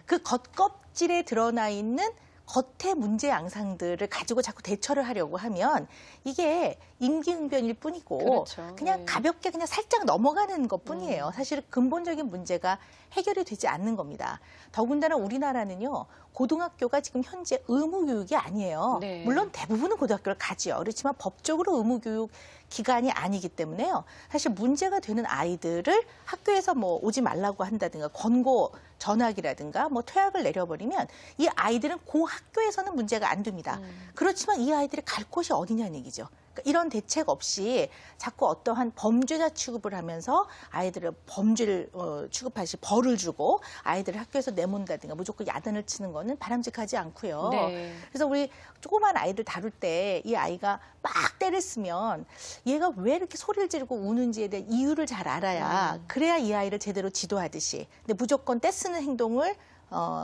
그 겉껍질에 드러나 있는 겉의 문제 양상들을 가지고 자꾸 대처를 하려고 하면 이게 임기응변일 뿐이고 그렇죠. 그냥 네. 가볍게 그냥 살짝 넘어가는 것뿐이에요. 사실 근본적인 문제가 해결이 되지 않는 겁니다. 더군다나 우리나라는요. 고등학교가 지금 현재 의무교육이 아니에요. 네. 물론 대부분은 고등학교를 가지요. 그렇지만 법적으로 의무교육 기관이 아니기 때문에요. 사실 문제가 되는 아이들을 학교에서 뭐 오지 말라고 한다든가 권고 전학이라든가 뭐 퇴학을 내려버리면 이 아이들은 그 학교에서는 문제가 안 됩니다. 그렇지만 이 아이들이 갈 곳이 어디냐는 얘기죠. 그러니까 이런 대책 없이 자꾸 어떠한 범죄자 취급을 하면서 아이들을 범죄를 취급하시 벌을 주고 아이들을 학교에서 내몬다든가 무조건 야단을 치는 거는 바람직하지 않고요. 네. 그래서 우리 조그만 아이들 다룰 때 이 아이가 막 때를 쓰면 얘가 왜 이렇게 소리를 지르고 우는지에 대한 이유를 잘 알아야 그래야 이 아이를 제대로 지도하듯이. 근데 무조건 떼쓰는 행동을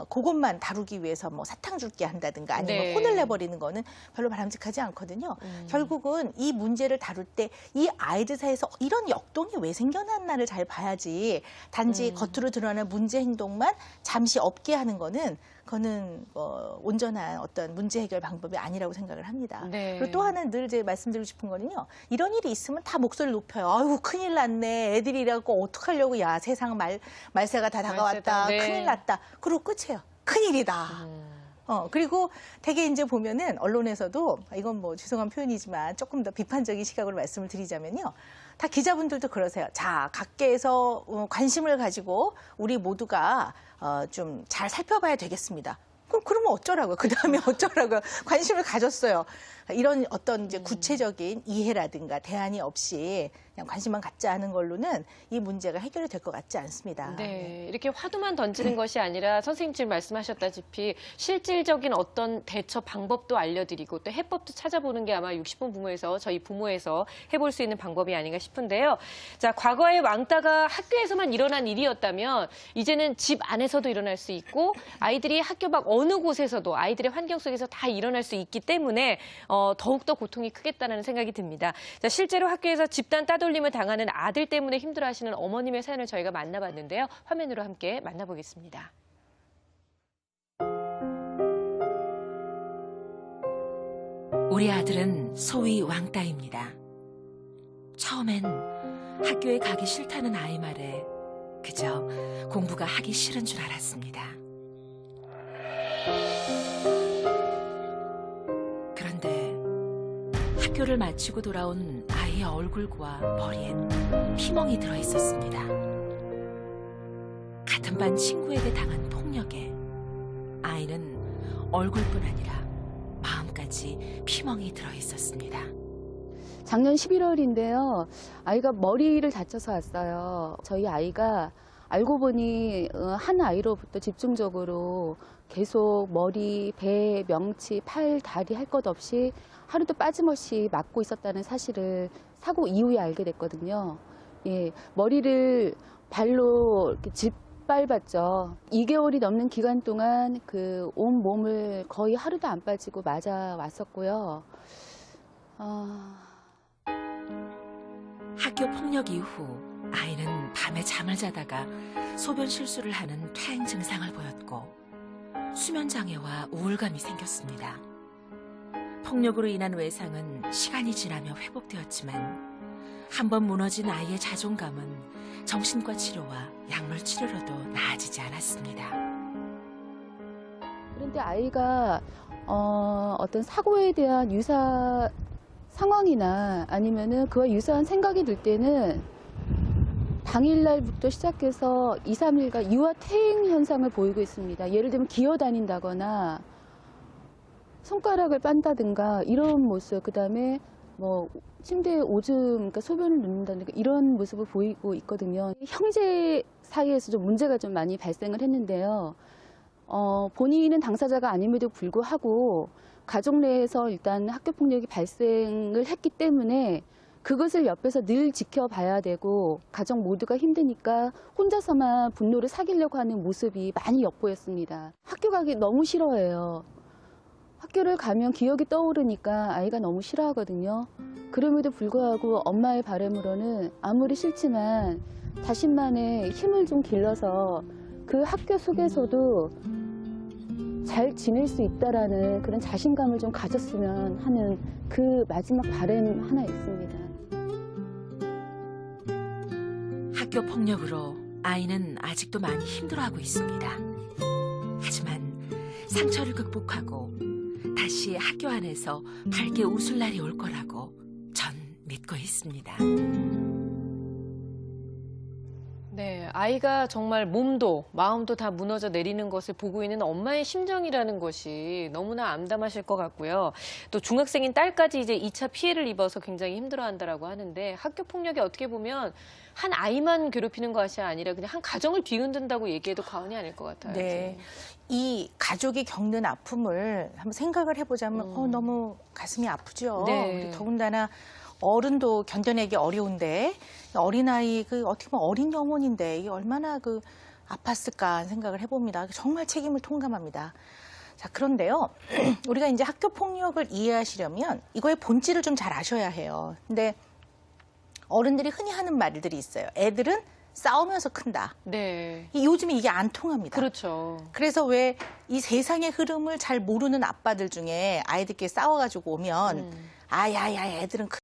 그것만 다루기 위해서 뭐 사탕 줄게 한다든가 아니면 네. 혼을 내버리는 거는 별로 바람직하지 않거든요. 결국은 이 문제를 다룰 때 이 아이들 사이에서 이런 역동이 왜 생겨났나를 잘 봐야지 단지 겉으로 드러나는 문제 행동만 잠시 없게 하는 거는 그거는 온전한 어떤 문제 해결 방법이 아니라고 생각을 합니다. 네. 그리고 또 하나 늘 제가 말씀드리고 싶은 거는요. 이런 일이 있으면 다 목소리를 높여요. 아유 큰일 났네. 애들이라고 어떡하려고. 야 세상 말세가 다 다가왔다. 네. 큰일 났다. 그러고 끝이에요. 큰일이다. 그리고 되게 이제 보면은 언론에서도 이건 뭐 죄송한 표현이지만 조금 더 비판적인 시각으로 말씀을 드리자면요. 다 기자분들도 그러세요. 자, 각계에서 관심을 가지고 우리 모두가 좀 잘 살펴봐야 되겠습니다. 그러면 어쩌라고요? 그 다음에 어쩌라고요? 관심을 가졌어요. 이런 어떤 이제 구체적인 이해라든가 대안이 없이 그냥 관심만 갖지 않은 걸로는 이 문제가 해결이 될 것 같지 않습니다. 네, 이렇게 화두만 던지는 것이 아니라 선생님 지금 말씀하셨다시피 실질적인 어떤 대처 방법도 알려드리고 또 해법도 찾아보는 게 아마 60분 부모에서 저희 부모에서 해볼 수 있는 방법이 아닌가 싶은데요. 자, 과거의 왕따가 학교에서만 일어난 일이었다면 이제는 집 안에서도 일어날 수 있고 아이들이 학교 밖 어느 곳에서도 아이들의 환경 속에서 다 일어날 수 있기 때문에 더욱더 고통이 크겠다는 생각이 듭니다. 자, 실제로 학교에서 집단 따돌림을 당하는 아들 때문에 힘들어하시는 어머님의 사연을 저희가 만나봤는데요. 화면으로 함께 만나보겠습니다. 우리 아들은 소위 왕따입니다. 처음엔 학교에 가기 싫다는 아이 말에 그저 공부가 하기 싫은 줄 알았습니다. 그런데 학교를 마치고 돌아온 아이의 얼굴과 머리엔 피멍이 들어 있었습니다. 같은 반 친구에게 당한 폭력에 아이는 얼굴뿐 아니라 마음까지 피멍이 들어 있었습니다. 작년 11월인데요. 아이가 머리를 다쳐서 왔어요. 저희 아이가 알고 보니 한 아이로부터 집중적으로 계속 머리, 배, 명치, 팔, 다리 할 것 없이 하루도 빠짐없이 맞고 있었다는 사실을 사고 이후에 알게 됐거든요. 예, 머리를 발로 이렇게 짓밟았죠. 2개월이 넘는 기간 동안 그 온 몸을 거의 하루도 안 빠지고 맞아 왔었고요. 학교 폭력 이후 아이는 밤에 잠을 자다가 소변 실수를 하는 퇴행 증상을 보였고 수면 장애와 우울감이 생겼습니다. 폭력으로 인한 외상은 시간이 지나며 회복되었지만 한번 무너진 아이의 자존감은 정신과 치료와 약물 치료로도 나아지지 않았습니다. 그런데 아이가 어떤 사고에 대한 유사 상황이나 아니면은 그와 유사한 생각이 들 때는 당일날부터 시작해서 2, 3일간 유아 퇴행 현상을 보이고 있습니다. 예를 들면 기어다닌다거나 손가락을 빤다든가 이런 모습, 그다음에 뭐 침대에 오줌, 그러니까 소변을 넣는다든가 이런 모습을 보이고 있거든요. 형제 사이에서 좀 문제가 좀 많이 발생을 했는데요. 본인은 당사자가 아님에도 불구하고 가족 내에서 일단 학교 폭력이 발생을 했기 때문에 그것을 옆에서 늘 지켜봐야 되고 가족 모두가 힘드니까 혼자서만 분노를 사귀려고 하는 모습이 많이 엿보였습니다. 학교 가기 너무 싫어해요. 학교를 가면 기억이 떠오르니까 아이가 너무 싫어하거든요. 그럼에도 불구하고 엄마의 바람으로는 아무리 싫지만 자신만의 힘을 좀 길러서 그 학교 속에서도 잘 지낼 수 있다라는 그런 자신감을 좀 가졌으면 하는 그 마지막 바람 하나 있습니다. 학교 폭력으로 아이는 아직도 많이 힘들어하고 있습니다. 하지만 상처를 극복하고 다시 학교 안에서 밝게 웃을 날이 올 거라고 전 믿고 있습니다. 네, 아이가 정말 몸도 마음도 다 무너져 내리는 것을 보고 있는 엄마의 심정이라는 것이 너무나 암담하실 것 같고요. 또 중학생인 딸까지 이제 2차 피해를 입어서 굉장히 힘들어한다라고 하는데 학교 폭력이 어떻게 보면 한 아이만 괴롭히는 것이 아니라 그냥 한 가정을 뒤흔든다고 얘기해도 과언이 아닐 것 같아요. 네. 이 가족이 겪는 아픔을 한번 생각을 해보자면 너무 가슴이 아프죠. 네. 그리고 더군다나 어른도 견뎌내기 어려운데 어린아이 어떻게 보면 어린 영혼인데 이게 얼마나 아팠을까 하는 생각을 해봅니다. 정말 책임을 통감합니다. 자, 그런데요. 우리가 이제 학교 폭력을 이해하시려면 이거의 본질을 좀 잘 아셔야 해요. 근데 어른들이 흔히 하는 말들이 있어요. 애들은 싸우면서 큰다. 네. 요즘에 이게 안 통합니다. 그렇죠. 그래서 왜 이 세상의 흐름을 잘 모르는 아빠들 중에 아이들끼리 싸워가지고 오면 아야야 애들은